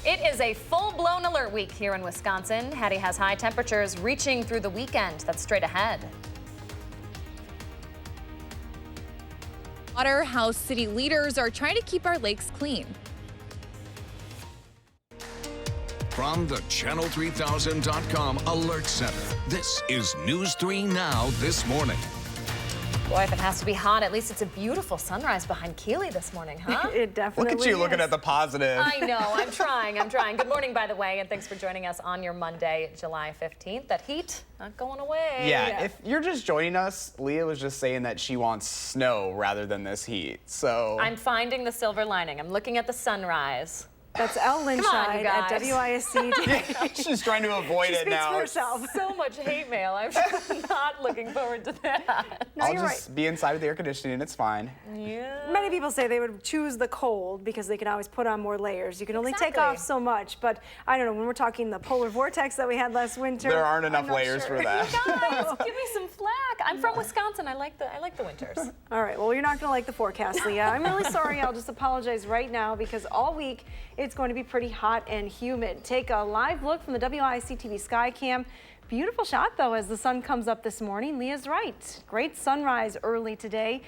It is a full-blown alert week here in Wisconsin. Hattie has high temperatures reaching through the weekend. That's straight ahead. Waterhouse city leaders are trying to keep our lakes clean. From the Channel3000.com Alert Center, this is News 3 Now this morning. Boy, if it has to be hot, at least it's a beautiful sunrise behind Keeley this morning, huh? It definitely Look at you is. looking at the positive. I know, I'm trying. Good morning, by the way, and thanks for joining us on your Monday, July 15th. That heat, not going away. Yeah, if you're just joining us, Leah was just saying that she wants snow rather than this heat, so. I'm finding the silver lining. I'm looking at the sunrise. That's Elle Linscheid at guys. WISC-TV. She's trying to avoid She it speaks now. for herself. So much hate mail. I'm not looking forward to that. No, I'll you're just be inside of the air conditioning, it's fine. Yeah. Many people say they would choose the cold because they can always put on more layers. You can only take off so much, but I don't know, when we're talking the polar vortex that we had last winter. There aren't enough I'm not layers sure. for that. Guys, give me some flack. I'm from Wisconsin. I like the winters. All right, well, you're not going to like the forecast, Leah. I'm really sorry. I'll just apologize right now because all week it's going to be pretty hot and humid. Take a live look from the WISC-TV sky cam. Beautiful shot, though, as the sun comes up this morning. Leah's right. Great sunrise early today.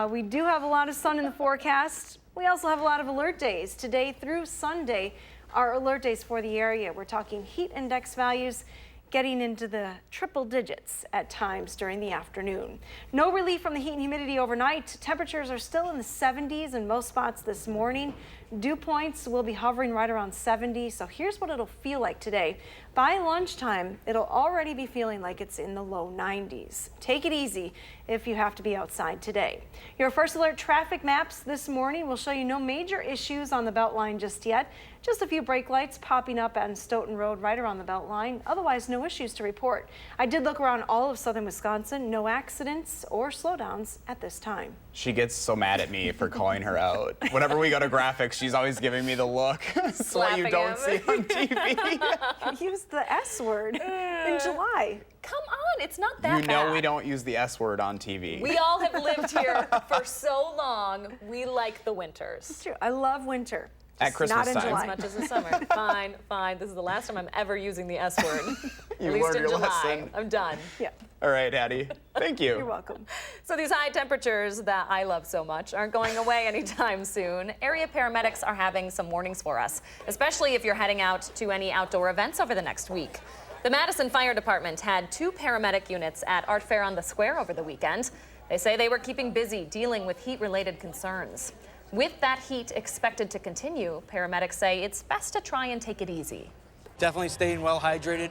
We do have a lot of sun in the forecast. We also have a lot of alert days. Today through Sunday are alert days for the area. We're talking heat index values getting into the triple digits at times during the afternoon. No relief from the heat and humidity overnight. Temperatures are still in the 70s in most spots this morning. Dew points will be hovering right around 70. So here's what it'll feel like today. By lunchtime, it'll already be feeling like it's in the low 90s. Take it easy if you have to be outside today. Your first alert traffic maps this morning will show you no major issues on the Beltline just yet. Just a few brake lights popping up on Stoughton Road right around the Beltline. Otherwise, no issues to report. I did look around all of southern Wisconsin. No accidents or slowdowns at this time. She gets so mad at me for calling her out. Whenever we go to graphics, she's always giving me the look. It's what you don't see on TV. Use the S word in July. Come on, it's not that You know bad. we don't use the S word on TV. We all have lived here for so long. We like the winters. It's true. I love winter. At Just Christmas not in time. July. As much as the summer. Fine, fine. This is the last time I'm ever using the S word. You At least learned in your July. lesson. I'm done. Yeah, All right, Hattie. Thank you. you're welcome. So these high temperatures that I love so much aren't going away anytime soon. Area paramedics are having some warnings for us, especially if you're heading out to any outdoor events over the next week. The Madison Fire Department had 2 paramedic units at Art Fair on the Square over the weekend. They say they were keeping busy dealing with heat-related concerns. With that heat expected to continue, paramedics say it's best to try and take it easy. Definitely staying well hydrated,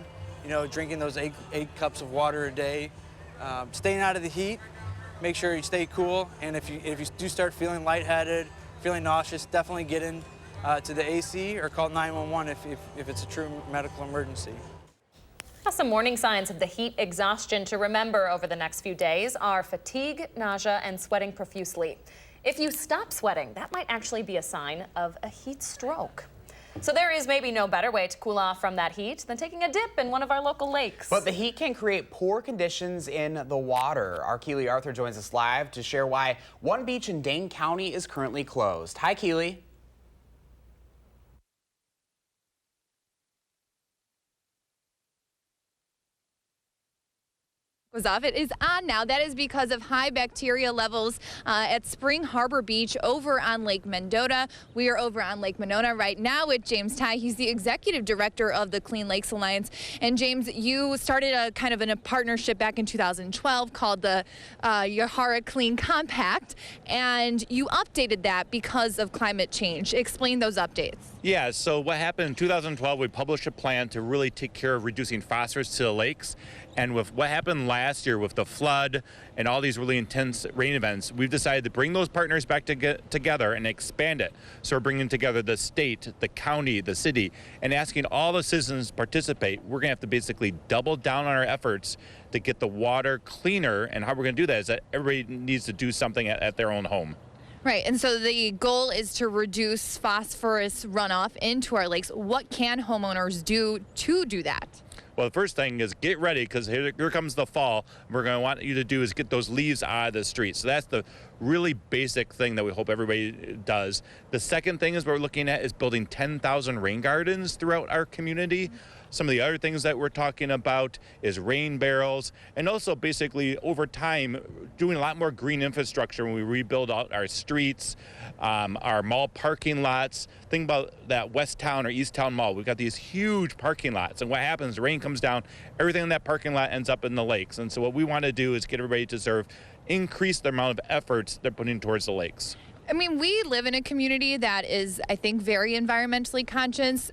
drinking those eight cups of water a day, staying out of the heat, make sure you stay cool, and if you do start feeling lightheaded, feeling nauseous, definitely get in to the AC or call 911 if it's a true medical emergency. Now, some warning signs of the heat exhaustion to remember over the next few days are fatigue, nausea, and sweating profusely. If you stop sweating, that might actually be a sign of a heat stroke. So there is maybe no better way to cool off from that heat than taking a dip in one of our local lakes. But the heat can create poor conditions in the water. Our Keeley Arthur joins us live to share why one beach in Dane County is currently closed. Hi, Keeley. Off. It is on now. That is because of high bacteria levels at Spring Harbor Beach over on Lake Mendota. We are over on Lake Monona right now with James Ty. He's the executive director of the Clean Lakes Alliance. And James, you started a kind of a partnership back in 2012 called the Yahara Clean Compact, and you updated that because of climate change. Explain those updates. Yeah, so what happened in 2012, we published a plan to really take care of reducing phosphorus to the lakes. And with what happened last year with the flood and all these really intense rain events, we've decided to bring those partners back together and expand it. So we're bringing together the state, the county, the city, and asking all the citizens to participate. We're going to have to basically double down on our efforts to get the water cleaner. And how we're going to do that is that everybody needs to do something at their own home. Right, and so the goal is to reduce phosphorus runoff into our lakes. What can homeowners do to do that? Well, the first thing is get ready, because here comes the fall. We're going to want you to do is get those leaves out of the street. So that's the really basic thing that we hope everybody does. The second thing is we're looking at is building 10,000 rain gardens throughout our community. Some of the other things that we're talking about is rain barrels, and also basically over time doing a lot more green infrastructure when we rebuild out our streets, our mall parking lots. Think about that West Town or East Town Mall. We've got these huge parking lots, and what happens, the rain comes down, everything in that parking lot ends up in the lakes. And so what we want to do is get everybody to increase the amount of efforts they're putting towards the lakes. I mean, we live in a community that is, I think, very environmentally conscious.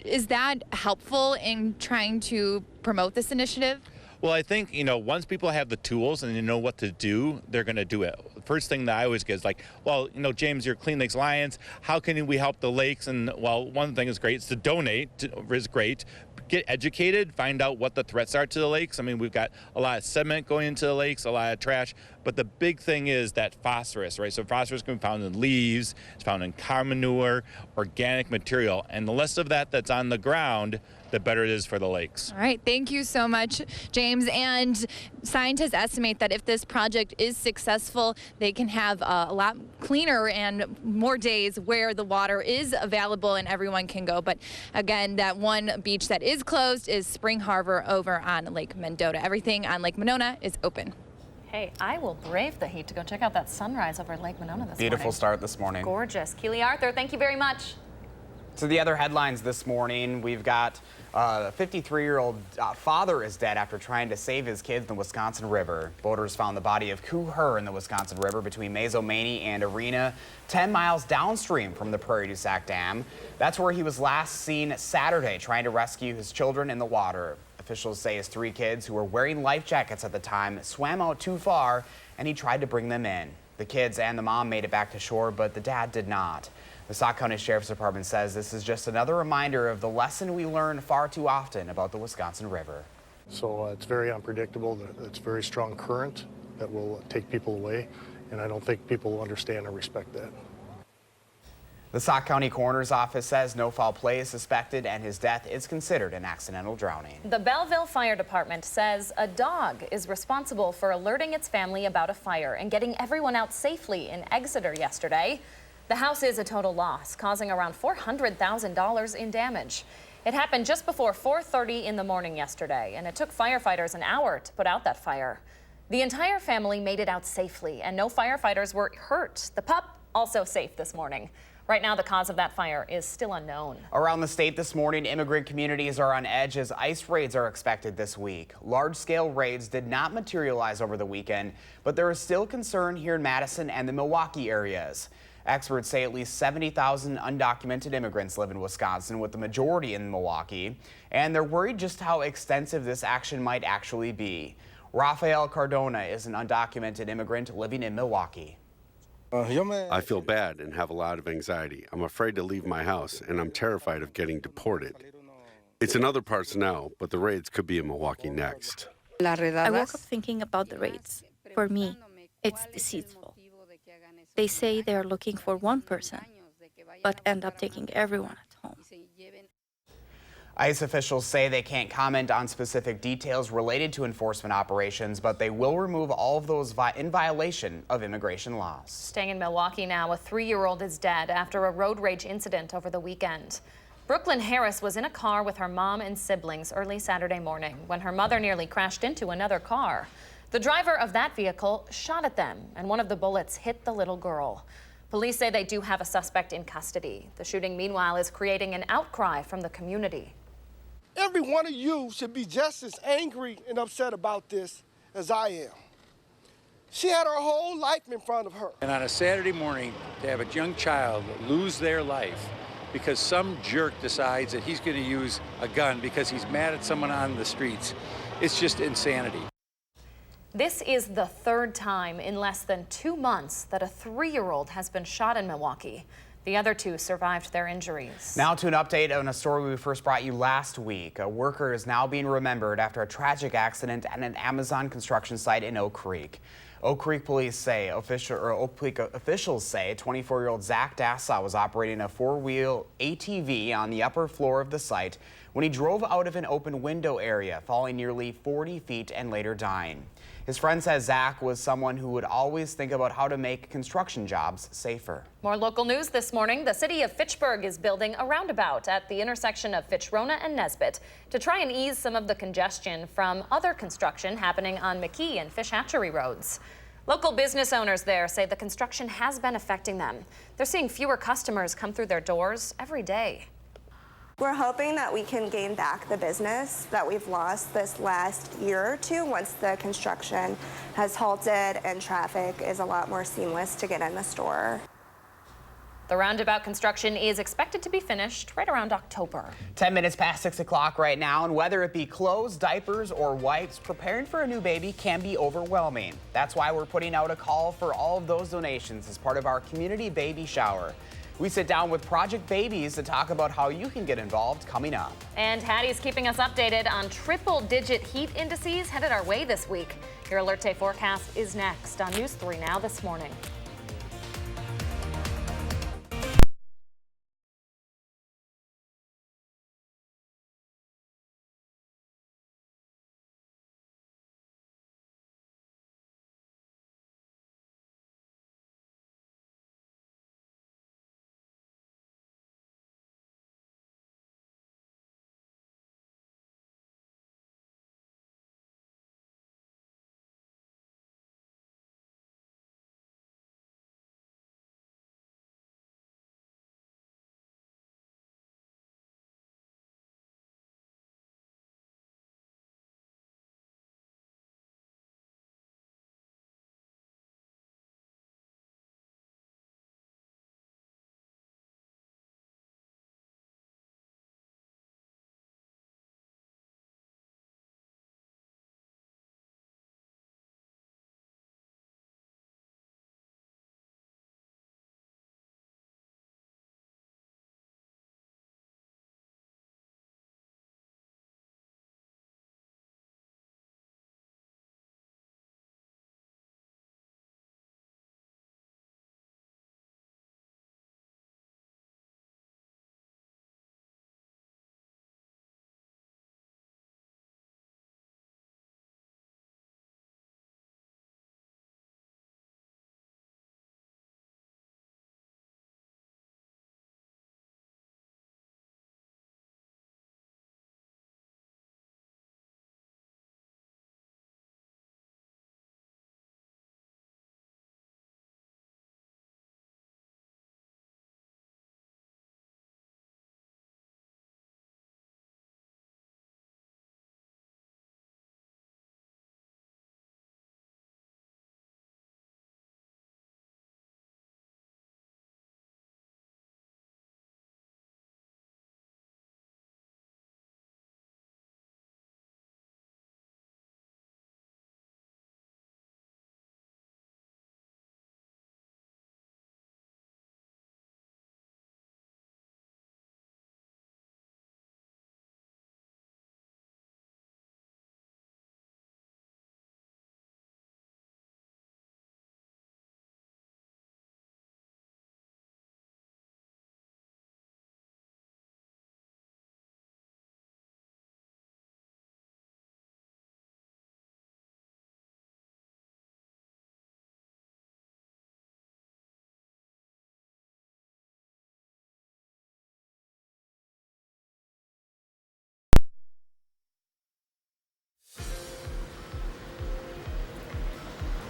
Is that helpful in trying to promote this initiative? Well, I think, once people have the tools and they know what to do, they're going to do it. The first thing that I always get is like, well, James, you're Clean Lakes Alliance. How can we help the lakes? And, well, one thing is great is to donate is great. Get educated, find out what the threats are to the lakes. I mean, we've got a lot of sediment going into the lakes, a lot of trash. But the big thing is that phosphorus, right? So phosphorus can be found in leaves, it's found in cow manure, organic material. And the less of that that's on the ground, the better it is for the lakes. All right, thank you so much, James. And scientists estimate that if this project is successful, they can have a lot cleaner and more days where the water is available and everyone can go. But again, that one beach that is closed is Spring Harbor over on Lake Mendota. Everything on Lake Monona is open. Hey, I will brave the heat to go check out that sunrise over Lake Monona this morning. Beautiful start this morning. Gorgeous. Keely Arthur, thank you very much. So the other headlines this morning, we've got a 53-year-old father is dead after trying to save his kids in the Wisconsin River. Boaters found the body of Koo Her in the Wisconsin River between Mazomanie and Arena, 10 miles downstream from the Prairie du Sac Dam. That's where he was last seen Saturday trying to rescue his children in the water. Officials say his 3 kids, who were wearing life jackets at the time, swam out too far and he tried to bring them in. The kids and the mom made it back to shore, but the dad did not. The Sauk County Sheriff's Department says this is just another reminder of the lesson we learn far too often about the Wisconsin River. So it's very unpredictable. It's a very strong current that will take people away, and I don't think people will understand or respect that. The Sauk County Coroner's Office says no foul play is suspected and his death is considered an accidental drowning. The Belleville Fire Department says a dog is responsible for alerting its family about a fire and getting everyone out safely in Exeter yesterday. The house is a total loss, causing around $400,000 in damage. It happened just before 4:30 in the morning yesterday, and it took firefighters an hour to put out that fire. The entire family made it out safely, and no firefighters were hurt. The pup also safe this morning. Right now, the cause of that fire is still unknown. Around the state this morning, immigrant communities are on edge as ICE raids are expected this week. Large-scale raids did not materialize over the weekend, but there is still concern here in Madison and the Milwaukee areas. Experts say at least 70,000 undocumented immigrants live in Wisconsin, with the majority in Milwaukee, and they're worried just how extensive this action might actually be. Rafael Cardona is an undocumented immigrant living in Milwaukee. I feel bad and have a lot of anxiety. I'm afraid to leave my house, and I'm terrified of getting deported. It's in other parts now, but the raids could be in Milwaukee next. I woke up thinking about the raids. For me, it's deceitful. They say they are looking for one person, but end up taking everyone at home. ICE officials say they can't comment on specific details related to enforcement operations, but they will remove all of those in violation of immigration laws. Staying in Milwaukee now, a 3-year-old is dead after a road rage incident over the weekend. Brooklyn Harris was in a car with her mom and siblings early Saturday morning when her mother nearly crashed into another car. The driver of that vehicle shot at them, and one of the bullets hit the little girl. Police say they do have a suspect in custody. The shooting, meanwhile, is creating an outcry from the community. Every one of you should be just as angry and upset about this as I am. She had her whole life in front of her. And on a Saturday morning, to have a young child lose their life because some jerk decides that he's going to use a gun because he's mad at someone on the streets, it's just insanity. This is the 3rd time in less than 2 months that a 3-year-old has been shot in Milwaukee. The other 2 survived their injuries. Now to an update on a story we first brought you last week. A worker is now being remembered after a tragic accident at an Amazon construction site in Oak Creek. Oak Creek officials say 24-year-old Zach Dassaw was operating a 4-wheel ATV on the upper floor of the site when he drove out of an open window area, falling nearly 40 feet and later dying. His friend says Zach was someone who would always think about how to make construction jobs safer. More local news this morning. The city of Fitchburg is building a roundabout at the intersection of Fitchrona and Nesbitt to try and ease some of the congestion from other construction happening on McKee and Fish Hatchery roads. Local business owners there say the construction has been affecting them. They're seeing fewer customers come through their doors every day. We're hoping that we can gain back the business that we've lost this last year or two once the construction has halted and traffic is a lot more seamless to get in the store. The roundabout construction is expected to be finished right around October. 10 minutes past 6 o'clock right now, and whether it be clothes, diapers, or wipes, preparing for a new baby can be overwhelming. That's why we're putting out a call for all of those donations as part of our community baby shower. We sit down with Project Babies to talk about how you can get involved coming up. And Hattie's keeping us updated on triple-digit heat indices headed our way this week. Your Alert Day forecast is next on News 3 Now this morning.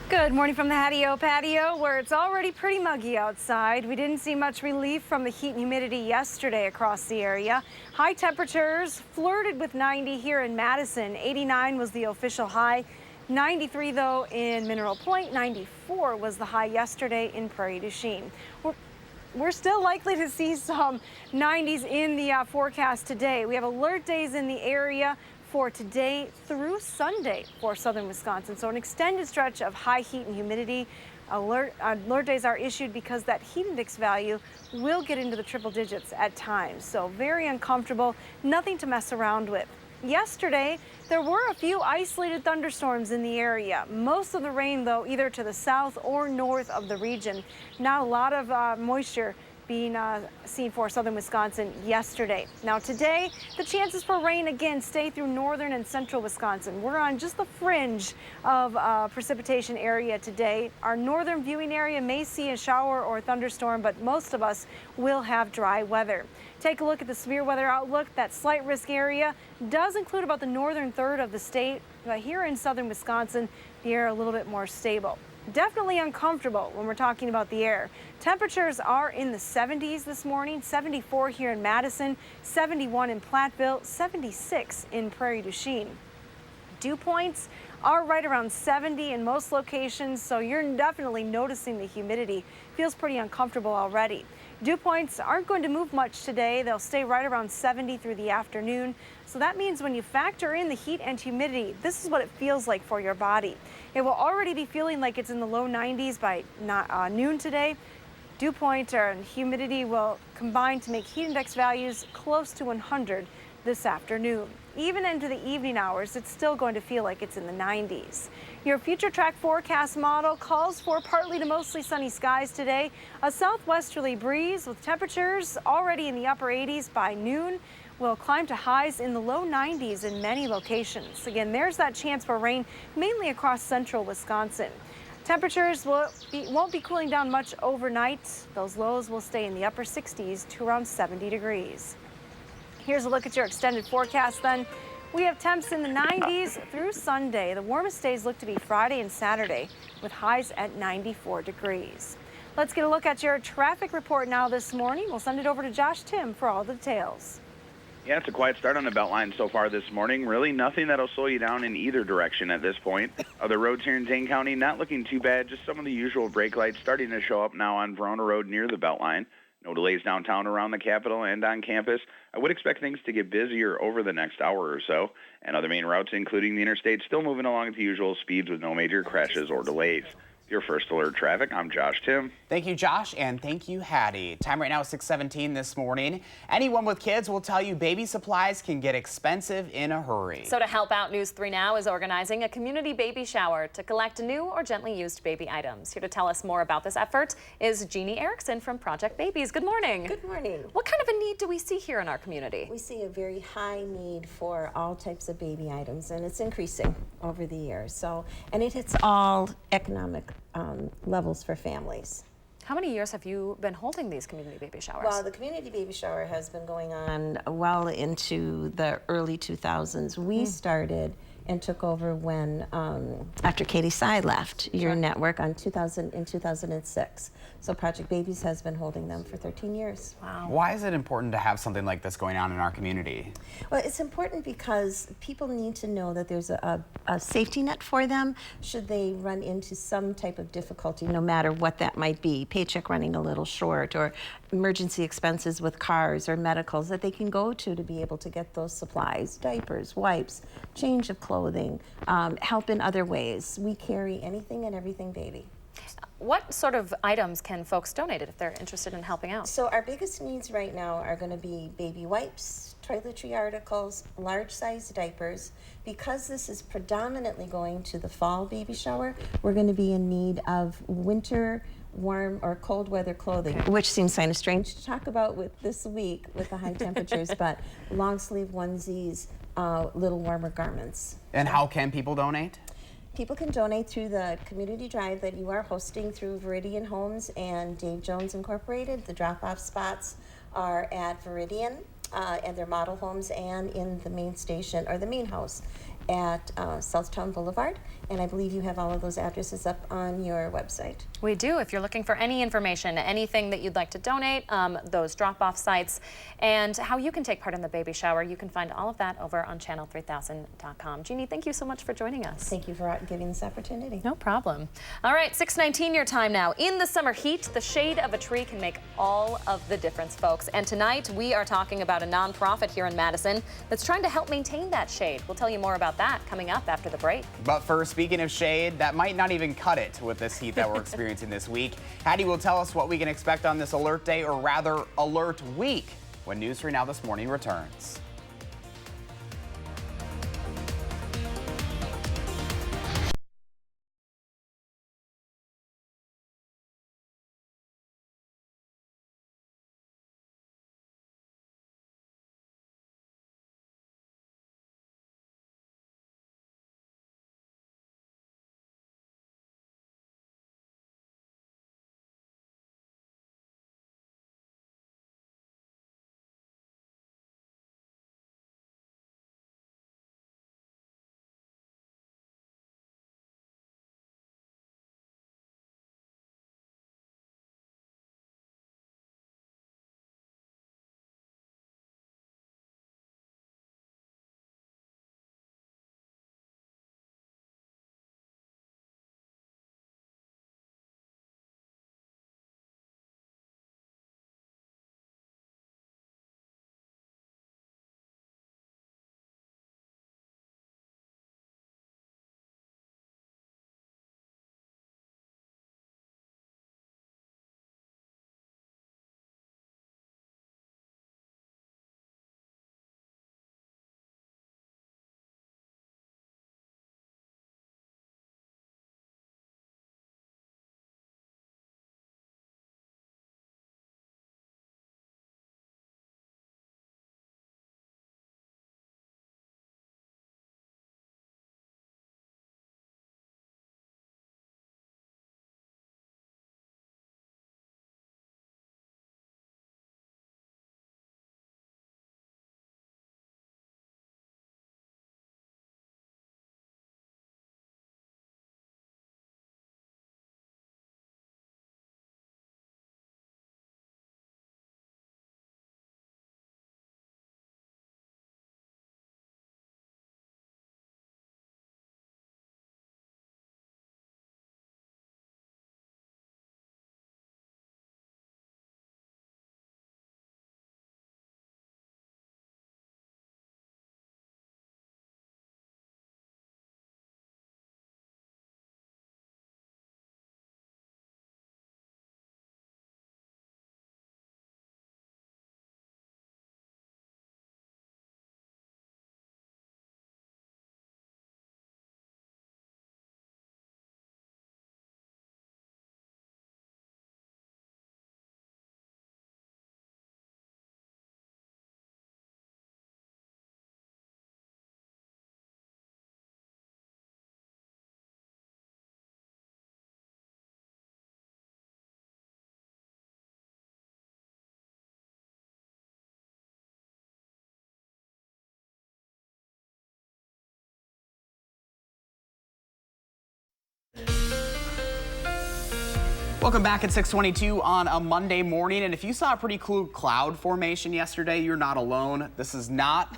Good morning from the Hattie-O patio, where it's already pretty muggy outside. We didn't see much relief from the heat and humidity yesterday across the area. High temperatures flirted with 90 here in Madison. 89 was the official high. 93 though in Mineral Point. 94 was the high yesterday in Prairie du Chien. We're still likely to see some 90s in the forecast today. We have alert days in the area for today through Sunday for southern Wisconsin. So an extended stretch of high heat and humidity. Alert days are issued because that heat index value will get into the triple digits at times. So very uncomfortable, nothing to mess around with. Yesterday, there were a few isolated thunderstorms in the area. Most of the rain, though, either to the south or north of the region. Not a lot of moisture being seen for southern Wisconsin yesterday. Now today, the chances for rain again stay through northern and central Wisconsin. We're on just the fringe of precipitation area today. Our northern viewing area may see a shower or thunderstorm, but most of us will have dry weather. Take a look at the severe weather outlook. That slight risk area does include about the northern third of the state, but here in southern Wisconsin, the air a little bit more stable. Definitely uncomfortable when we're talking about the air. Temperatures are in the 70s this morning, 74 here in Madison, 71 in Platteville, 76 in Prairie du Chien. Dew points are right around 70 in most locations, so you're definitely noticing the humidity. Feels pretty uncomfortable already. Dew points aren't going to move much today. They'll stay right around 70 through the afternoon. So that means when you factor in the heat and humidity, this is what it feels like for your body. It will already be feeling like it's in the low 90s by noon today. Dew point and humidity will combine to make heat index values close to 100 this afternoon. Even into the evening hours, it's still going to feel like it's in the 90s. Your future track forecast model calls for partly to mostly sunny skies today, a southwesterly breeze with temperatures already in the upper 80s by noon. Will climb to highs in the low 90s in many locations. Again, there's that chance for rain mainly across central Wisconsin. Temperatures won't be cooling down much overnight. Those lows will stay in the upper 60s to around 70 degrees. Here's a look at your extended forecast then. We have temps in the 90s through Sunday. The warmest days look to be Friday and Saturday with highs at 94 degrees. Let's get a look at your traffic report now this morning. We'll send it over to Josh Tim for all the details. Yeah, it's a quiet start on the Beltline so far this morning. Really nothing that'll slow you down in either direction at this point. Other roads here in Dane County not looking too bad. Just some of the usual brake lights starting to show up now on Verona Road near the Beltline. No delays downtown around the Capitol and on campus. I would expect things to get busier over the next hour or so. And other main routes, including the interstate, still moving along at the usual speeds with no major crashes or delays. Your first alert traffic, I'm Josh Tim. Thank you, Josh, and thank you, Hattie. Time right now is 6:17 this morning. Anyone with kids will tell you baby supplies can get expensive in a hurry. So to help out, News 3 Now is organizing a community baby shower to collect new or gently used baby items. Here to tell us more about this effort is Jeannie Erickson from Project Babies. Good morning. Good morning. What kind of a need do we see here in our community? We see a very high need for all types of baby items, and it's increasing over the years. So, and it hits all economic levels for families. How many years have you been holding these community baby showers? Well, the community baby shower has been going on well into the early 2000s. We started and took over when, after Katie Sy left your network in 2006. So Project Babies has been holding them for 13 years. Wow. Why is it important to have something like this going on in our community? Well, it's important because people need to know that there's a safety net for them should they run into some type of difficulty, no matter what that might be, paycheck running a little short or emergency expenses with cars or medicals that they can go to be able to get those supplies, diapers, wipes, change of clothing, help in other ways. We carry anything and everything baby. What sort of items can folks donate if they're interested in helping out? So our biggest needs right now are going to be baby wipes, toiletry articles, large size diapers. Because this is predominantly going to the fall baby shower, we're going to be in need of winter warm or cold weather clothing, which seems kind of strange to talk about with this week with the high temperatures, but long sleeve onesies, little warmer garments. And how can people donate? People can donate through the community drive that you are hosting through Veridian Homes and Dave Jones Incorporated. The drop-off spots are at Veridian and their model homes and in the main station or the main house at Southtown Boulevard. And I believe you have all of those addresses up on your website. We do. If you're looking for any information, anything that you'd like to donate, those drop-off sites, and how you can take part in the baby shower, you can find all of that over on channel3000.com. Jeannie, thank you so much for joining us. Thank you for giving this opportunity. No problem. All right, 6:19 your time now. In the summer heat, the shade of a tree can make all of the difference, folks. And tonight we are talking about a nonprofit here in Madison that's trying to help maintain that shade. We'll tell you more about that coming up after the break. But first, speaking of shade, that might not even cut it with this heat that we're experiencing this week. Hattie will tell us what we can expect on this alert day, or rather alert week, when News 3 Now This Morning returns. Welcome back at 6:22 on a Monday morning. And if you saw a pretty cool cloud formation yesterday, you're not alone. This is not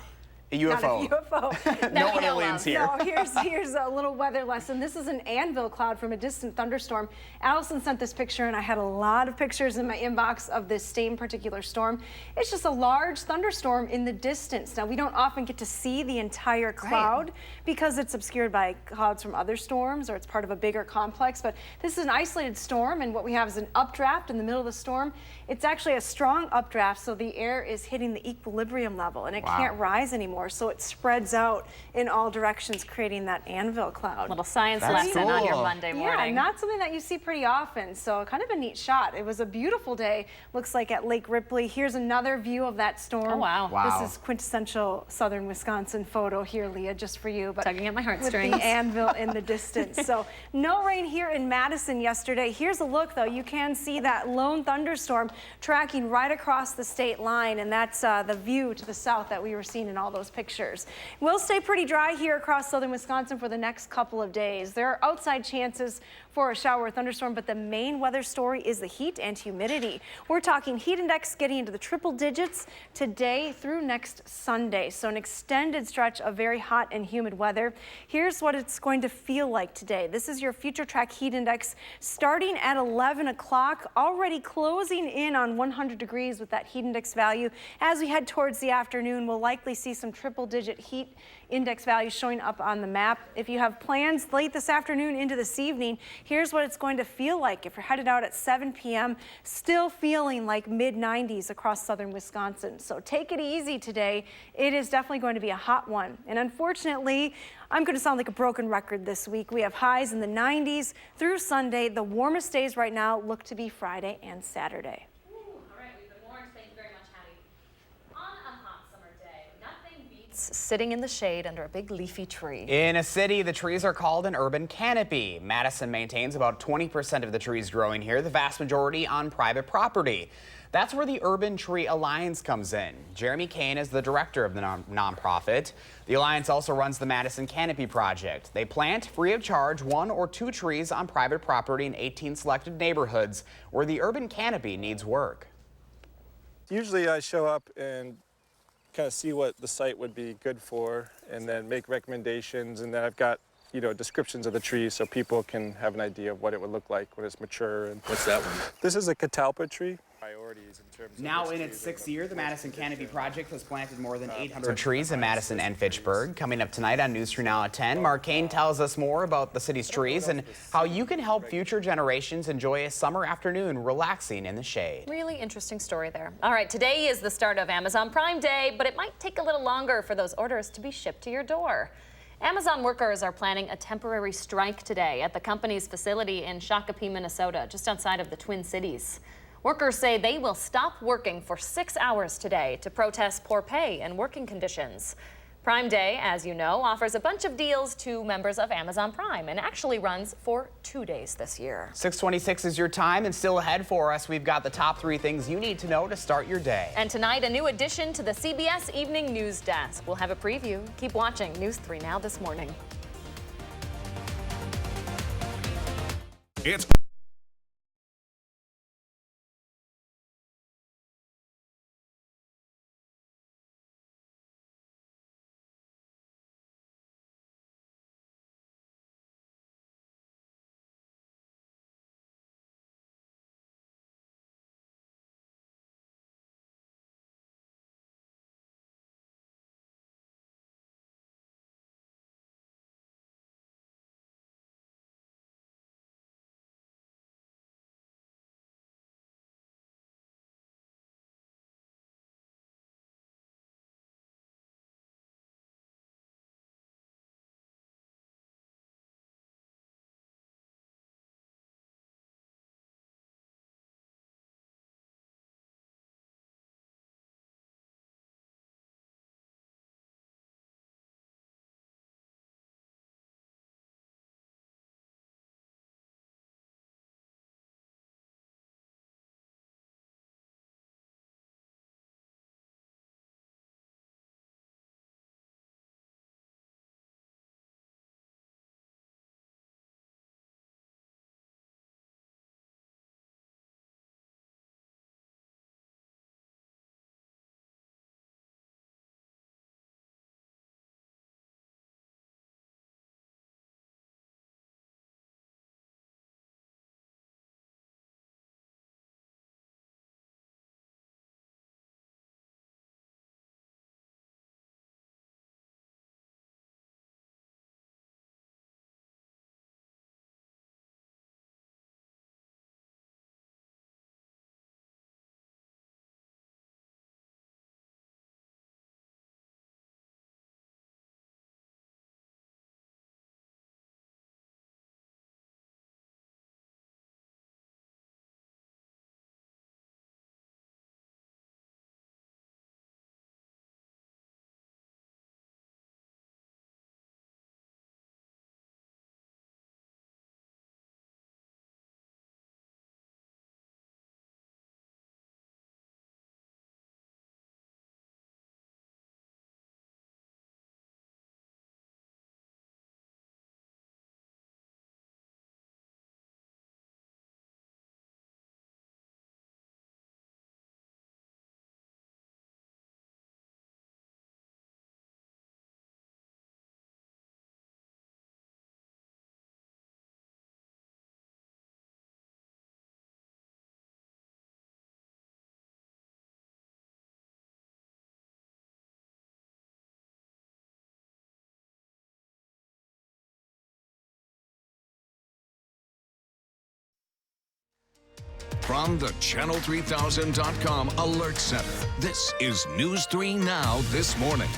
a UFO. Not a UFO. No aliens here. No, here's a little weather lesson. This is an anvil cloud from a distant thunderstorm. Allison sent this picture, and I had a lot of pictures in my inbox of this same particular storm. It's just a large thunderstorm in the distance. Now, we don't often get to see the entire cloud because it's obscured by clouds from other storms, or it's part of a bigger complex, but this is an isolated storm, and what we have is an updraft in the middle of the storm. It's actually a strong updraft, so the air is hitting the equilibrium level, and it can't rise anymore. So it spreads out in all directions, creating that anvil cloud. Little science lesson on your Monday morning. Yeah, not something that you see pretty often. So kind of a neat shot. It was a beautiful day, looks like, at Lake Ripley. Here's another view of that storm. Oh, wow. This is quintessential southern Wisconsin photo here, Leah, just for you. But tugging at my heartstrings. With the anvil in the distance. So no rain here in Madison yesterday. Here's a look, though. You can see that lone thunderstorm tracking right across the state line, and that's the view to the south that we were seeing in all those pictures. We'll stay pretty dry here across southern Wisconsin for the next couple of days. There are outside chances for a shower or thunderstorm, but the main weather story is the heat and humidity. We're talking heat index getting into the triple digits today through next Sunday. So an extended stretch of very hot and humid weather. Here's what it's going to feel like today. This is your future track heat index starting at 11 o'clock, already closing in on 100 degrees with that heat index value. As we head towards the afternoon, we'll likely see some triple-digit heat index values showing up on the map. If you have plans late this afternoon into this evening, here's what it's going to feel like. If you're headed out at 7 p.m., still feeling like mid-90s across southern Wisconsin. So take it easy today. It is definitely going to be a hot one. And unfortunately, I'm going to sound like a broken record this week. We have highs in the 90s through Sunday. The warmest days right now look to be Friday and Saturday. Sitting in the shade under a big leafy tree. In a city, the trees are called an urban canopy. Madison maintains about 20% of the trees growing here, the vast majority on private property. That's where the Urban Tree Alliance comes in. Jeremy Kane is the director of the nonprofit. The Alliance also runs the Madison Canopy Project. They plant free of charge 1 or 2 trees on private property in 18 selected neighborhoods where the urban canopy needs work. Usually I show up and kind of see what the site would be good for and then make recommendations, and then I've got, you know, descriptions of the trees so people can have an idea of what it would look like when it's mature. And what's that one? This is a catalpa tree. Priorities in terms of now in its 6th year, the Madison Canopy Project has planted more than 800 trees in Madison and Fitchburg. Coming up tonight on News 3 Now at 10, Mark Kane tells us more about the city's trees and how you can help future generations enjoy a summer afternoon relaxing in the shade. Really interesting story there. All right, today is the start of Amazon Prime Day, but it might take a little longer for those orders to be shipped to your door. Amazon workers are planning a temporary strike today at the company's facility in Shakopee, Minnesota, just outside of the Twin Cities. Workers say they will stop working for 6 hours today to protest poor pay and working conditions. Prime Day, as you know, offers a bunch of deals to members of Amazon Prime and actually runs for 2 days this year. 6:26 is your time, and still ahead for us, we've got the top 3 things you need to know to start your day. And tonight, a new addition to the CBS Evening News Desk. We'll have a preview. Keep watching News 3 Now this morning. It's From the Channel3000.com Alert Center, this is News 3 Now This Morning.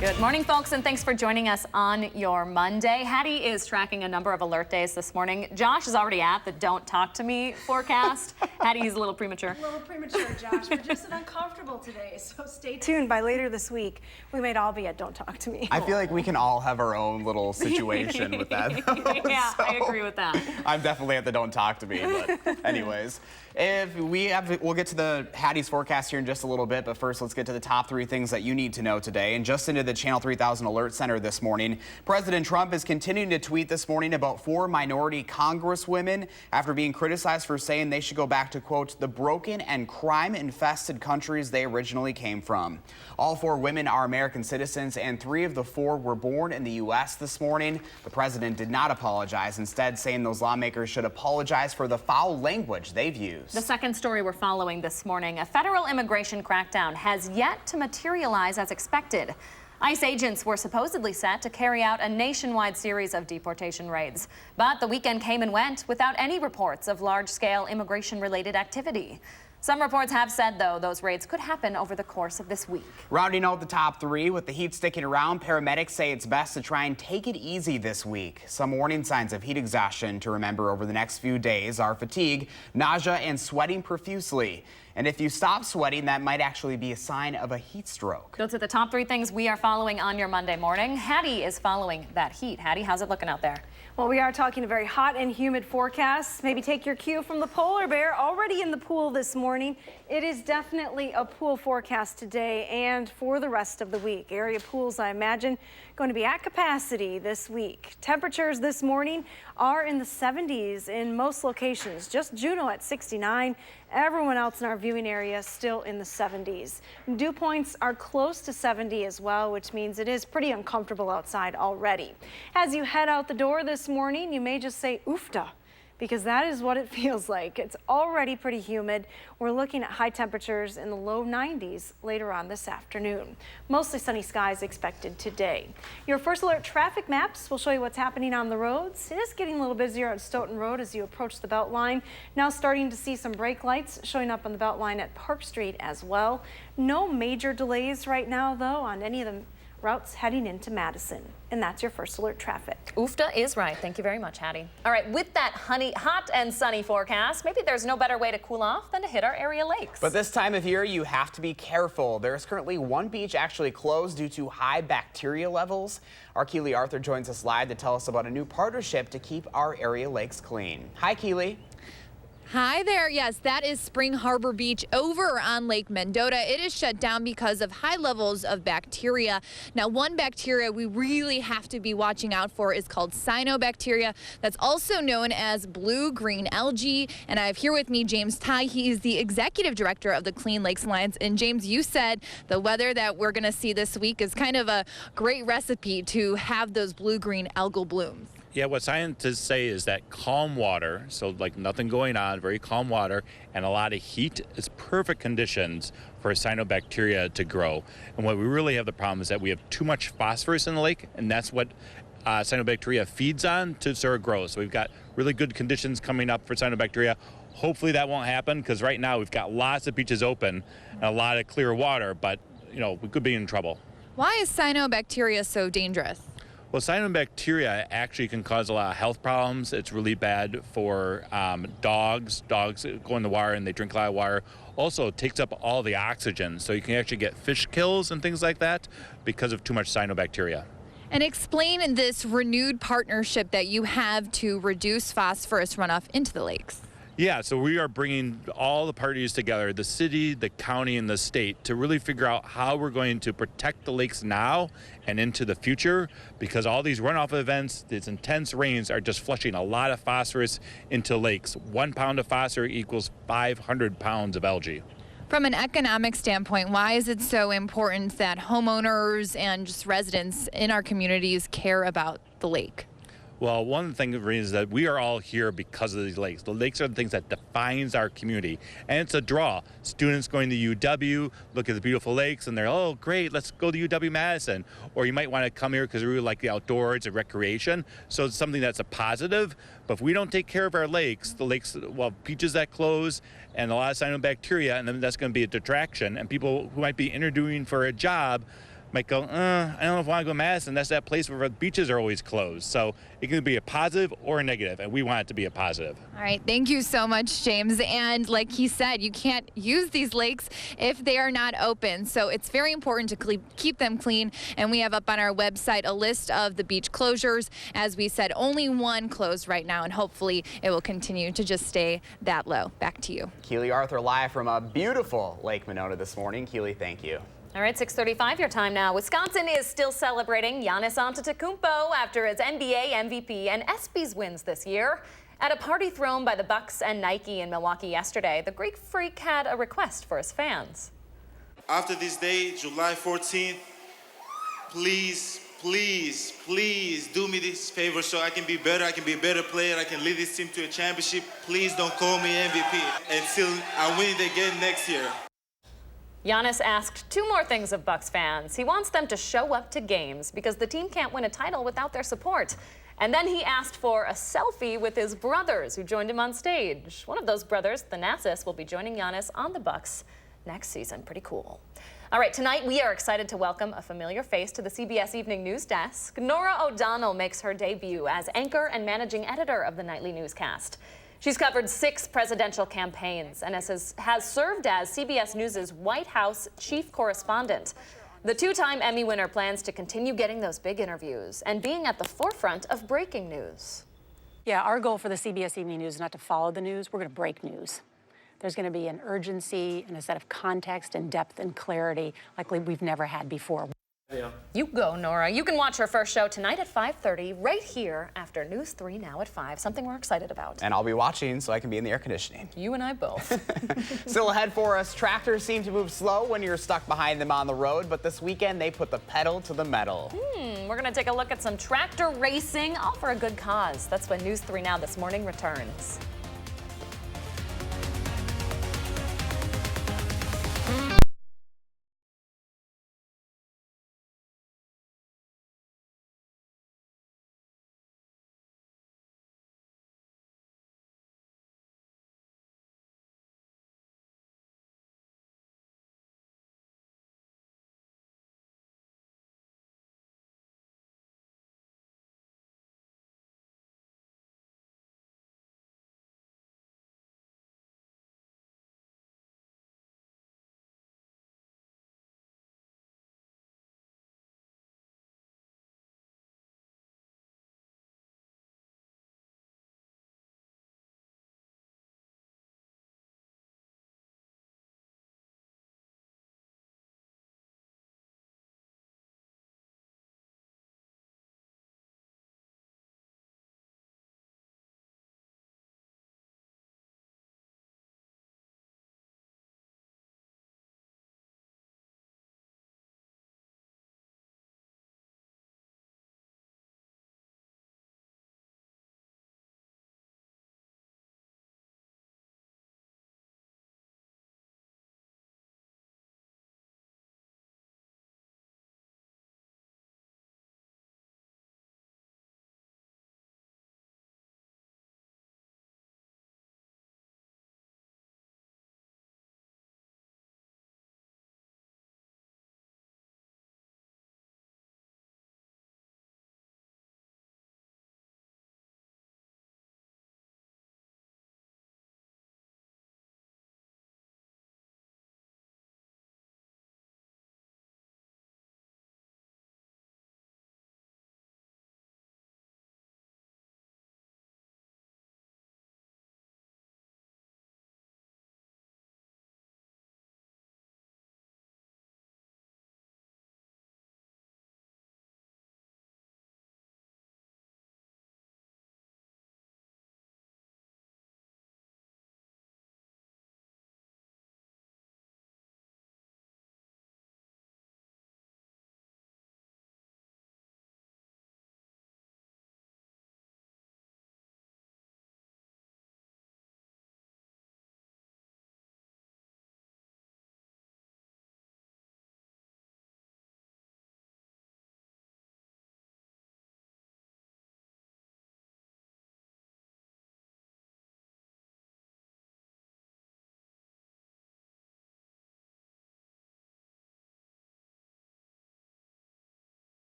Good morning, folks, and thanks for joining us on your Monday. Hattie is tracking a number of alert days this morning. Josh is already at the Don't Talk to Me forecast. Hattie's a little premature. A little premature, Josh. We're just uncomfortable today, so stay tuned. By later this week, we might all be at Don't Talk to Me. I feel like we can all have our own little situation with that. Yeah, so I agree with that. I'm definitely at the Don't Talk to Me, but anyways. We'll get to the Hattie's forecast here in just a little bit, but first let's get to the top 3 things that you need to know today. And just into the Channel 3000 Alert Center this morning, President Trump is continuing to tweet this morning about 4 minority congresswomen after being criticized for saying they should go back to, quote, the broken and crime-infested countries they originally came from. All 4 women are American citizens, and 3 of the 4 were born in the U.S. this morning. The president did not apologize, instead saying those lawmakers should apologize for the foul language they've used. The second story we're following this morning, a federal immigration crackdown has yet to materialize as expected. ICE agents were supposedly set to carry out a nationwide series of deportation raids, but the weekend came and went without any reports of large-scale immigration-related activity. Some reports have said, though, those raids could happen over the course of this week. Rounding out the top 3, with the heat sticking around, paramedics say it's best to try and take it easy this week. Some warning signs of heat exhaustion to remember over the next few days are fatigue, nausea, and sweating profusely. And if you stop sweating, that might actually be a sign of a heat stroke. Those are the top 3 things we are following on your Monday morning. Hattie is following that heat. Hattie, how's it looking out there? Well, we are talking a very hot and humid forecast. Maybe take your cue from the polar bear already in the pool this morning. It is definitely a pool forecast today and for the rest of the week. Area pools, I imagine, going to be at capacity this week. Temperatures this morning are in the 70s in most locations. Just Juneau at 69. Everyone else in our viewing area still in the 70s. Dew points are close to 70 as well, which means it is pretty uncomfortable outside already. As you head out the door this morning, you may just say oofta, because that is what it feels like. It's already pretty humid. We're looking at high temperatures in the low 90s later on this afternoon. Mostly sunny skies expected today. Your first alert traffic maps will show you what's happening on the roads. It is getting a little busier on Stoughton Road as you approach the Beltline. Now starting to see some brake lights showing up on the Beltline at Park Street as well. No major delays right now, though, on any of the routes heading into Madison. And that's your first alert traffic. Oofta is right. Thank you very much, Hattie. All right, with that hot and sunny forecast, maybe there's no better way to cool off than to hit our area lakes. But this time of year, you have to be careful. There's currently 1 beach actually closed due to high bacteria levels. Our Keely Arthur joins us live to tell us about a new partnership to keep our area lakes clean. Hi, Keely. Hi there. Yes, that is Spring Harbor Beach over on Lake Mendota. It is shut down because of high levels of bacteria. Now, one bacteria we really have to be watching out for is called cyanobacteria. That's also known as blue-green algae. And I have here with me James Ty. He is the executive director of the Clean Lakes Alliance. And James, you said the weather that we're going to see this week is kind of a great recipe to have those blue-green algal blooms. Yeah, what scientists say is that calm water, so like nothing going on, very calm water, and a lot of heat is perfect conditions for cyanobacteria to grow. And what we really have the problem is that we have too much phosphorus in the lake, and that's what cyanobacteria feeds on to sort of grow. So we've got really good conditions coming up for cyanobacteria. Hopefully that won't happen, because right now we've got lots of beaches open and a lot of clear water, but you know, we could be in trouble. Why is cyanobacteria so dangerous? Well, cyanobacteria actually can cause a lot of health problems. It's really bad for dogs. Dogs go in the water and they drink a lot of water. Also, it takes up all the oxygen, so you can actually get fish kills and things like that because of too much cyanobacteria. And explain this renewed partnership that you have to reduce phosphorus runoff into the lakes. Yeah, so we are bringing all the parties together, the city, the county, and the state, to really figure out how we're going to protect the lakes now and into the future, because all these runoff events, these intense rains, are just flushing a lot of phosphorus into lakes. 1 pound of phosphorus equals 500 pounds of algae. From an economic standpoint, why is it so important that homeowners and just residents in our communities care about the lake? Well, one of the reasons is that we are all here because of these lakes. The lakes are the things that defines our community, and it's a draw. Students going to UW, look at the beautiful lakes, and they're, oh, great, let's go to UW-Madison. Or you might want to come here because we really like the outdoors and recreation. So it's something that's a positive. But if we don't take care of our lakes, well, beaches that close, and a lot of cyanobacteria, and then that's going to be a detraction. And people who might be interviewing for a job might go, I don't know if I want to go to Madison. That's that place where the beaches are always closed. So it can be a positive or a negative, and we want it to be a positive. All right, thank you so much, James. And like he said, you can't use these lakes if they are not open. So it's very important to keep them clean. And we have up on our website a list of the beach closures. As we said, only one closed right now, and hopefully it will continue to just stay that low. Back to you. Keely Arthur live from a beautiful Lake Monona this morning. Keely, thank you. All right, 6:35 your time now. Wisconsin is still celebrating Giannis Antetokounmpo after his NBA MVP and ESPYs wins this year. At a party thrown by the Bucks and Nike in Milwaukee yesterday, the Greek freak had a request for his fans. After this day, July 14th, please, please, please do me this favor so I can be better. I can be a better player. I can lead this team to a championship. Please don't call me MVP until I win it again next year. Giannis asked two more things of Bucks fans. He wants them to show up to games because the team can't win a title without their support. And then he asked for a selfie with his brothers who joined him on stage. One of those brothers, Thanasis, will be joining Giannis on the Bucks next season. Pretty cool. All right, tonight we are excited to welcome a familiar face to the CBS Evening News Desk. Norah O'Donnell makes her debut as anchor and managing editor of the nightly newscast. She's covered 6 presidential campaigns and has served as CBS News' White House chief correspondent. The 2-time Emmy winner plans to continue getting those big interviews and being at the forefront of breaking news. Yeah, our goal for the CBS Evening News is not to follow the news. We're going to break news. There's going to be an urgency and a set of context and depth and clarity like we've never had before. Yeah. You go, Norah. You can watch her first show tonight at 5:30 right here after News 3 Now at 5, something we're excited about. And I'll be watching so I can be in the air conditioning. You and I both. Still ahead for us, tractors seem to move slow when you're stuck behind them on the road, but this weekend they put the pedal to the metal. We're going to take a look at some tractor racing, all for a good cause. That's when News 3 Now this morning returns.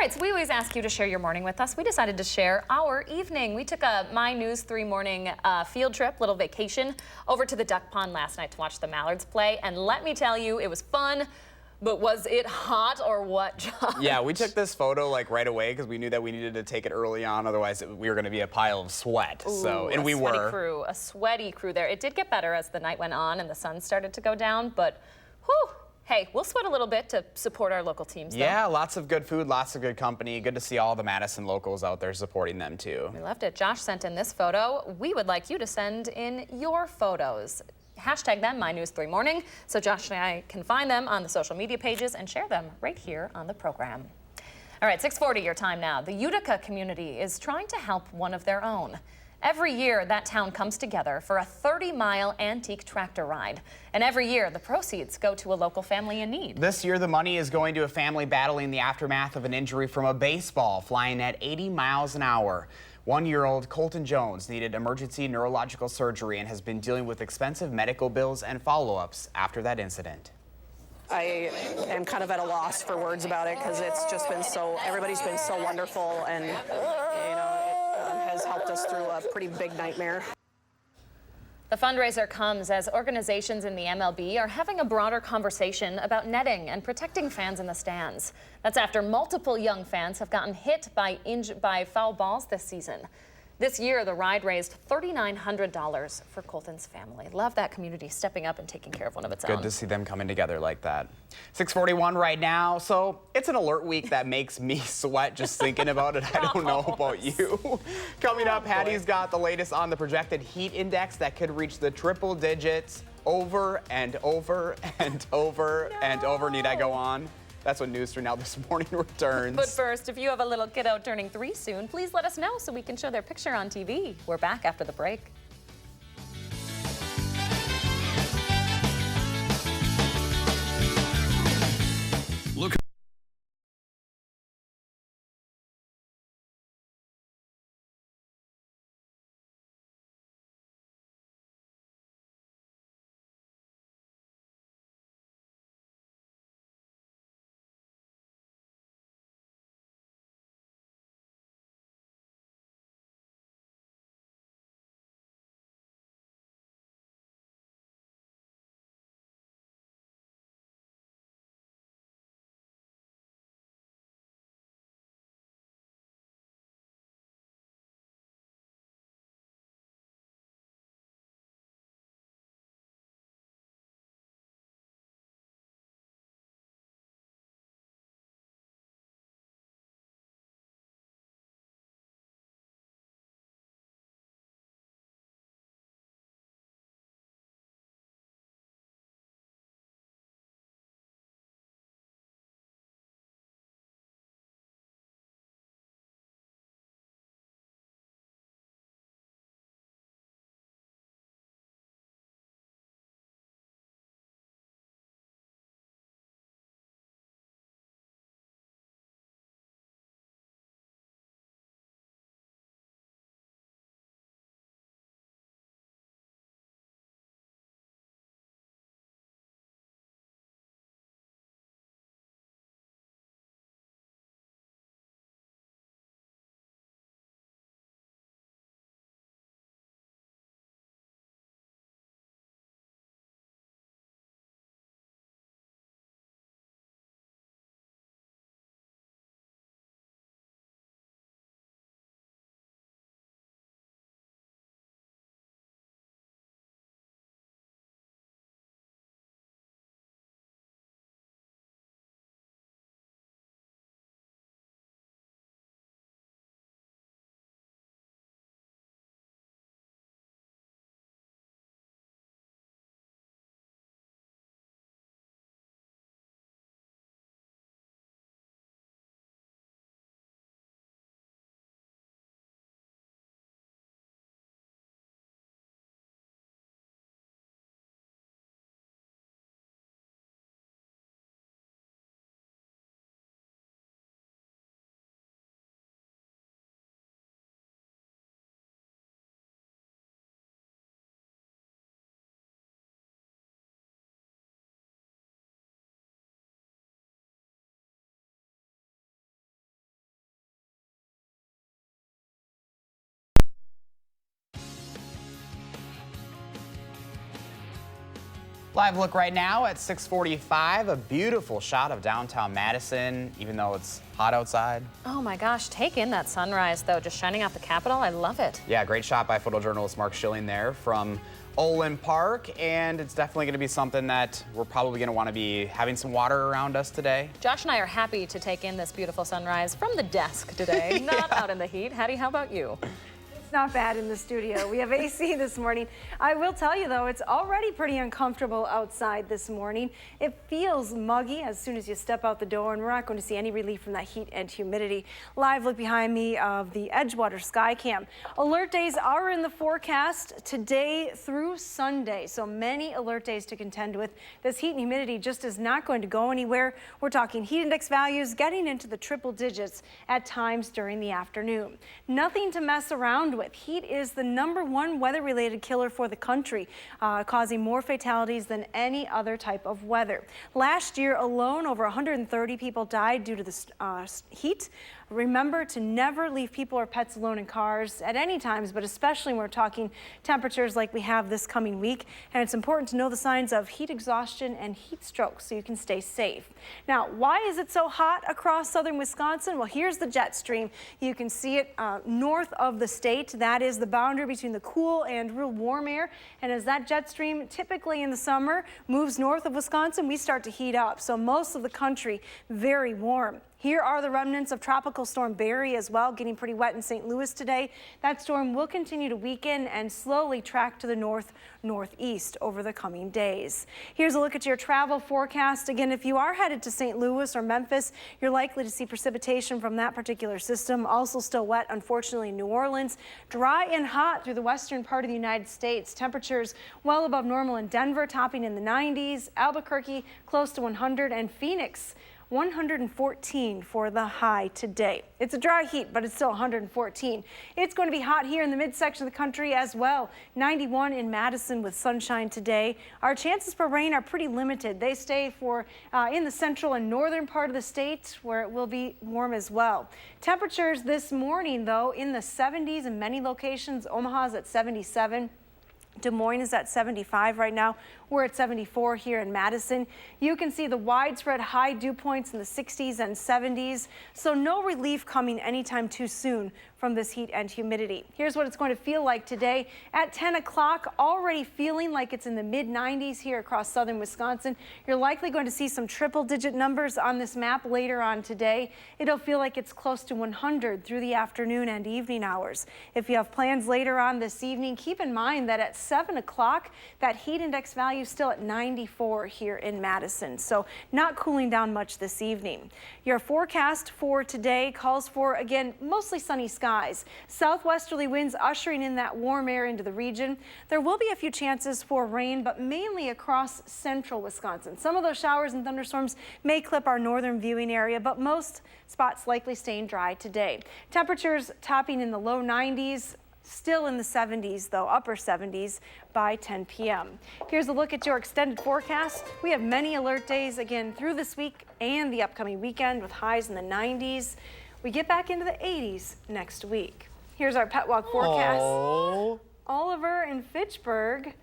right, so we always ask you to share your morning with us. We decided to share our evening. We took a My News 3 morning field trip, little vacation, over to the duck pond last night to watch the mallards play. And let me tell you, it was fun. But was it hot or what, Josh? Yeah, we took this photo like right away because we knew that we needed to take it early on. Otherwise, we were going to be a pile of sweat. Ooh, and we were. A sweaty crew there. It did get better as the night went on and the sun started to go down. But, whew. Hey, we'll sweat a little bit to support our local teams, though. Yeah, lots of good food, lots of good company. Good to see all the Madison locals out there supporting them, too. We loved it. Josh sent in this photo. We would like you to send in your photos. Hashtag them MyNews3Morning so Josh and I can find them on the social media pages and share them right here on the program. All right, 6:40 your time now. The Utica community is trying to help one of their own. Every year, that town comes together for a 30-mile antique tractor ride. And every year, the proceeds go to a local family in need. This year, the money is going to a family battling the aftermath of an injury from a baseball flying at 80 miles an hour. 1-year-old Colton Jones needed emergency neurological surgery and has been dealing with expensive medical bills and follow-ups after that incident. I am kind of at a loss for words about it because it's just been everybody's been so wonderful and, it has helped us through a pretty big nightmare. The fundraiser comes as organizations in the MLB are having a broader conversation about netting and protecting fans in the stands. That's after multiple young fans have gotten hit by foul balls this season. This year, the ride raised $3,900 for Colton's family. Love that community stepping up and taking care of one of its own. Good to see them coming together like that. 6:41 right now. So it's an alert week that makes me sweat just thinking about it. I don't know about you. Coming up, Hattie's got the latest on the projected heat index that could reach the triple digits over and over and over and over. Need I go on? That's what News 3 Now This Morning returns. But first, if you have a little kiddo turning 3 soon, please let us know so we can show their picture on TV. We're back after the break. Live look right now at 6:45, a beautiful shot of downtown Madison, even though it's hot outside. Oh my gosh, take in that sunrise though, just shining off the Capitol. I love it. Yeah, great shot by photojournalist Mark Schilling there from Olin Park, and it's definitely going to be something that we're probably going to want to be having some water around us today. Josh and I are happy to take in this beautiful sunrise from the desk today, not out in the heat. Hattie, how about you? Not bad in the studio. We have AC this morning. I will tell you though, it's already pretty uncomfortable outside this morning. It feels muggy as soon as you step out the door, and we're not going to see any relief from that heat and humidity. Live look behind me of the Edgewater Sky Cam. Alert days are in the forecast today through Sunday, so many alert days to contend with. This heat and humidity just is not going to go anywhere. We're talking heat index values getting into the triple digits at times during the afternoon. Nothing to mess around with. Heat is the #1 weather-related killer for the country, causing more fatalities than any other type of weather. Last year alone, over 130 people died due to the heat. Remember to never leave people or pets alone in cars at any times, but especially when we're talking temperatures like we have this coming week. And it's important to know the signs of heat exhaustion and heat stroke so you can stay safe. Now, why is it so hot across southern Wisconsin? Well, here's the jet stream. You can see it north of the state. That is the boundary between the cool and real warm air. And as that jet stream typically in the summer moves north of Wisconsin, we start to heat up. So most of the country very warm. Here are the remnants of Tropical Storm Barry as well, getting pretty wet in St. Louis today. That storm will continue to weaken and slowly track to the northeast over the coming days. Here's a look at your travel forecast. Again, if you are headed to St. Louis or Memphis, you're likely to see precipitation from that particular system. Also still wet, unfortunately, in New Orleans. Dry and hot through the western part of the United States. Temperatures well above normal in Denver, topping in the 90s. Albuquerque close to 100, and Phoenix 114 for the high today. It's a dry heat, but it's still 114. It's going to be hot here in the midsection of the country as well. 91 in Madison with sunshine today. Our chances for rain are pretty limited. They stay for in the central and northern part of the state where it will be warm as well. Temperatures this morning, though, in the 70s in many locations. Omaha's at 77. Des Moines is at 75 right now. We're at 74 here in Madison. You can see the widespread high dew points in the 60s and 70s. So no relief coming anytime too soon from this heat and humidity. Here's what it's going to feel like today at 10 o'clock. Already feeling like it's in the mid-90s here across southern Wisconsin. You're likely going to see some triple-digit numbers on this map later on today. It'll feel like it's close to 100 through the afternoon and evening hours. If you have plans later on this evening, keep in mind that at 7 o'clock, that heat index value is still at 94 here in Madison. So not cooling down much this evening. Your forecast for today calls for, again, mostly sunny skies. Southwesterly winds ushering in that warm air into the region. There will be a few chances for rain, but mainly across central Wisconsin. Some of those showers and thunderstorms may clip our northern viewing area, but most spots likely staying dry today. Temperatures topping in the low 90s. Still in the 70s, though, upper 70s by 10 p.m. Here's a look at your extended forecast. We have many alert days again through this week and the upcoming weekend with highs in the 90s. We get back into the 80s next week. Here's our pet walk forecast. Aww. Oliver in Fitchburg.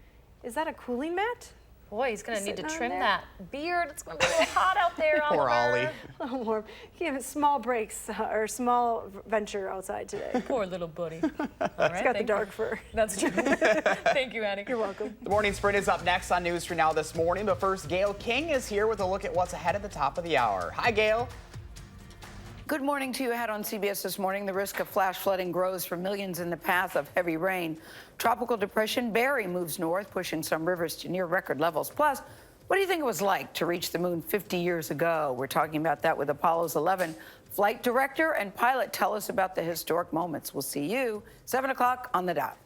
Is that a cooling mat? Boy, he's going to need to trim that beard. It's going to be a little hot out there. Poor Ollie. A little warm. Give it small breaks or small venture outside today. Poor little buddy. He's got the dark fur. That's true. Thank you, Annie. You're welcome. The Morning Sprint is up next on News 3 Now this morning, but first, Gail King is here with a look at what's ahead at the top of the hour. Hi, Gail. Good morning to you. Ahead on CBS this morning, the risk of flash flooding grows for millions in the path of heavy rain. Tropical depression Barry moves north, pushing some rivers to near record levels. Plus, what do you think it was like to reach the moon 50 years ago? We're talking about that with Apollo's 11 flight director and pilot. Tell us about the historic moments. We'll see you 7 o'clock on the dot.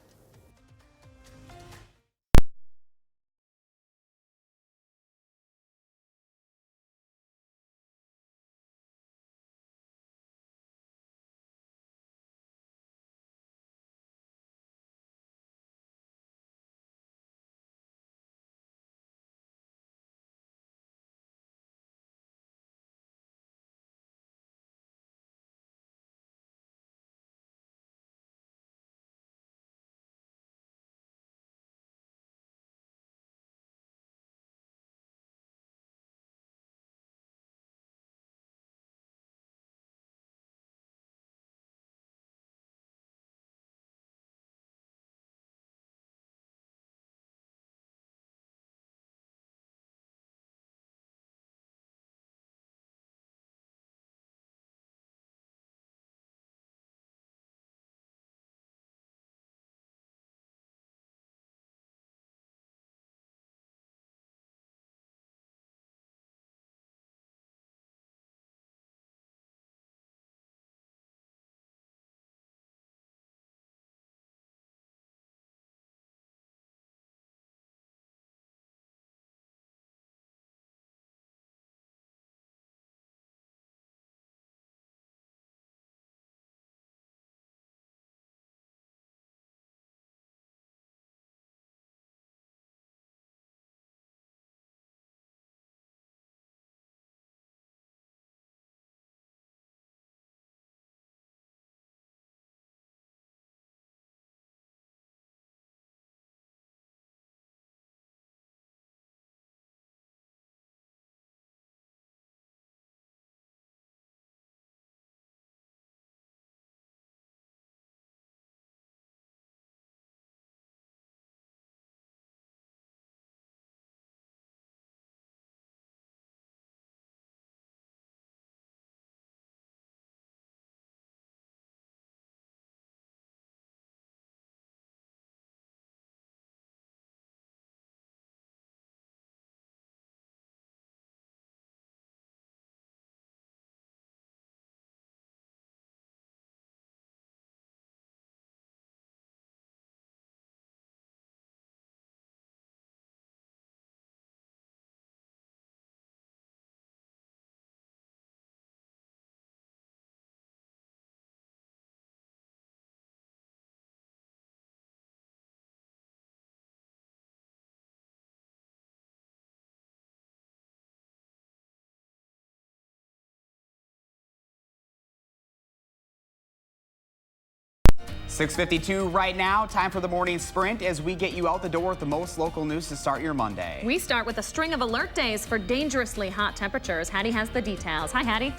6:52 right now. Time for the morning sprint as we get you out the door with the most local news to start your Monday. We start with a string of alert days for dangerously hot temperatures. Hattie has the details. Hi, Hattie.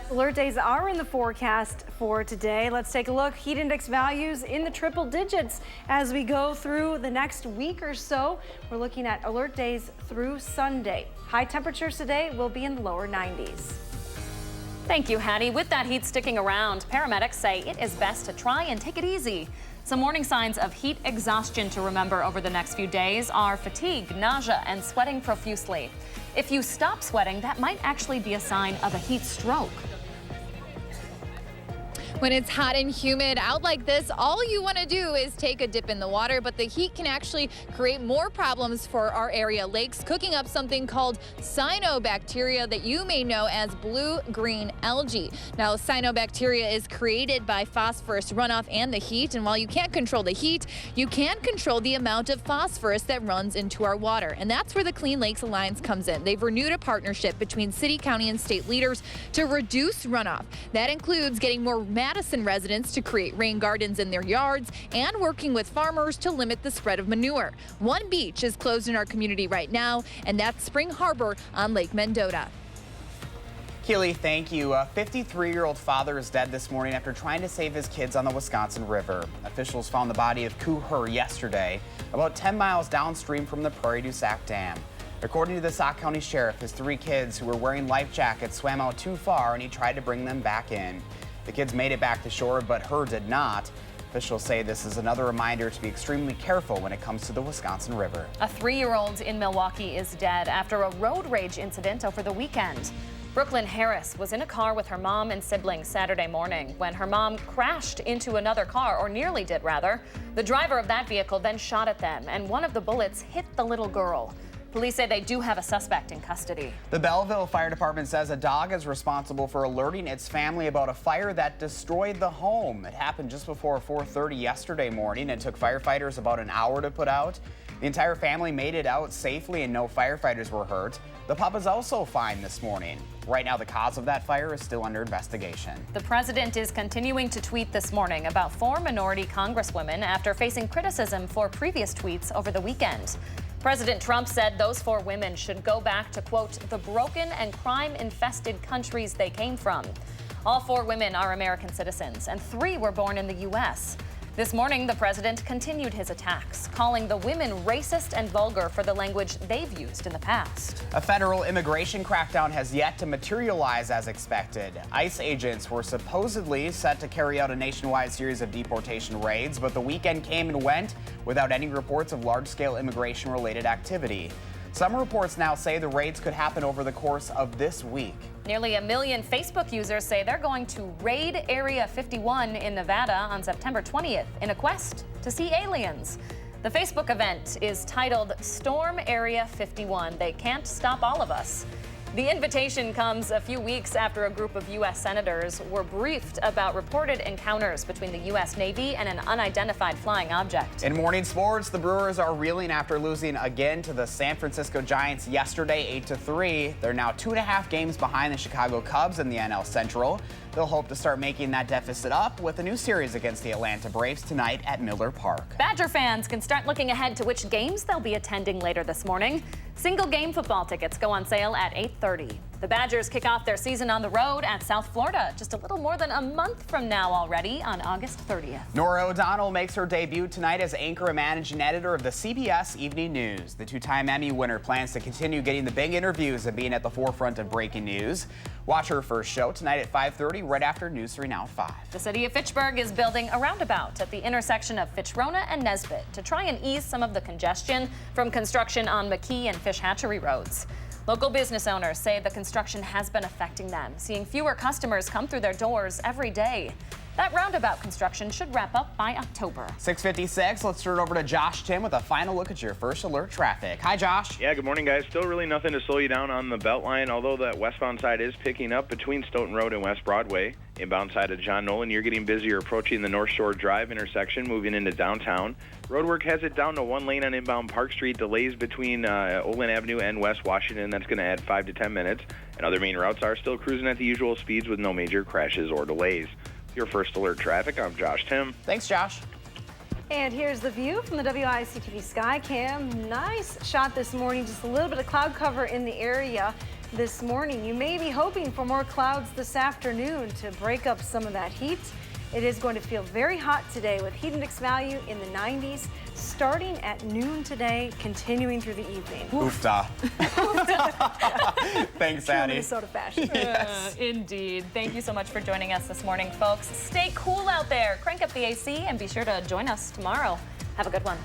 Alert days are in the forecast for today. Let's take a look. Heat index values in the triple digits as we go through the next week or so. We're looking at alert days through Sunday. High temperatures today will be in the lower 90s. Thank you, Hattie. With that heat sticking around, paramedics say it is best to try and take it easy. Some warning signs of heat exhaustion to remember over the next few days are fatigue, nausea, and sweating profusely. If you stop sweating, that might actually be a sign of a heat stroke. When it's hot and humid out like this, all you want to do is take a dip in the water, but the heat can actually create more problems for our area lakes, cooking up something called cyanobacteria that you may know as blue-green algae. Now, cyanobacteria is created by phosphorus runoff and the heat, and while you can't control the heat, you can control the amount of phosphorus that runs into our water, and that's where the Clean Lakes Alliance comes in. They've renewed a partnership between city, county, and state leaders to reduce runoff. That includes getting more Madison residents to create rain gardens in their yards and working with farmers to limit the spread of manure. One beach is closed in our community right now, and that's Spring Harbor on Lake Mendota. Keely, thank you. A 53-year-old father is dead this morning after trying to save his kids on the Wisconsin River. Officials found the body of Koo Her yesterday, about 10 miles downstream from the Prairie du Sac Dam. According to the Sauk County Sheriff, his 3 kids who were wearing life jackets swam out too far and he tried to bring them back in. The kids made it back to shore, but Her did not. Officials say this is another reminder to be extremely careful when it comes to the Wisconsin River. A 3-year-old in Milwaukee is dead after a road rage incident over the weekend. Brooklyn Harris was in a car with her mom and siblings Saturday morning when her mom crashed into another car, or nearly did rather. The driver of that vehicle then shot at them, and one of the bullets hit the little girl. Police say they do have a suspect in custody. The Belleville Fire Department says a dog is responsible for alerting its family about a fire that destroyed the home. It happened just before 4:30 yesterday morning. It took firefighters about an hour to put out. The entire family made it out safely and no firefighters were hurt. The pup is also fine this morning. Right now, the cause of that fire is still under investigation. The president is continuing to tweet this morning about 4 minority congresswomen after facing criticism for previous tweets over the weekend. President Trump said those 4 women should go back to, quote, the broken and crime-infested countries they came from. All 4 women are American citizens, and 3 were born in the U.S. This morning, the president continued his attacks, calling the women racist and vulgar for the language they've used in the past. A federal immigration crackdown has yet to materialize as expected. ICE agents were supposedly set to carry out a nationwide series of deportation raids, but the weekend came and went without any reports of large-scale immigration-related activity. Some reports now say the raids could happen over the course of this week. Nearly 1 million Facebook users say they're going to raid Area 51 in Nevada on September 20th in a quest to see aliens. The Facebook event is titled Storm Area 51. They can't stop all of us. The invitation comes a few weeks after a group of U.S. senators were briefed about reported encounters between the U.S. Navy and an unidentified flying object. In morning sports, the Brewers are reeling after losing again to the San Francisco Giants yesterday 8-3. They're now 2.5 games behind the Chicago Cubs in the NL Central. They'll hope to start making that deficit up with a new series against the Atlanta Braves tonight at Miller Park. Badger fans can start looking ahead to which games they'll be attending later this morning. Single game football tickets go on sale at 8:30. The Badgers kick off their season on the road at South Florida just a little more than a month from now already on August 30th. Nora O'Donnell makes her debut tonight as anchor and managing editor of the CBS Evening News. The 2-time Emmy winner plans to continue getting the big interviews and being at the forefront of breaking news. Watch her first show tonight at 5:30 right after News 3 Now 5. The city of Fitchburg is building a roundabout at the intersection of Fitchrona and Nesbitt to try and ease some of the congestion from construction on McKee and Fish Hatchery roads. Local business owners say the construction has been affecting them, seeing fewer customers come through their doors every day. That roundabout construction should wrap up by October. 6:56, let's turn it over to Josh Tim with a final look at your first alert traffic. Hi, Josh. Yeah, good morning, guys. Still really nothing to slow you down on the Beltline, although that westbound side is picking up between Stoughton Road and West Broadway. Inbound side of John Nolan, you're getting busier approaching the North Shore Drive intersection, moving into downtown. Roadwork has it down to 1 lane on inbound Park Street. Delays between Olin Avenue and West Washington. That's going to add 5 to 10 minutes. And other main routes are still cruising at the usual speeds with no major crashes or delays. Your first alert traffic, I'm Josh Tim. Thanks, Josh. And here's the view from the WISC-TV Skycam. Nice shot this morning, just a little bit of cloud cover in the area this morning. You may be hoping for more clouds this afternoon to break up some of that heat. It is going to feel very hot today with heat index value in the 90s, starting at noon today, continuing through the evening. Oofta. Thanks, True Addie. Minnesota fashion. Yes. Indeed. Thank you so much for joining us this morning, folks. Stay cool out there. Crank up the AC and be sure to join us tomorrow. Have a good one.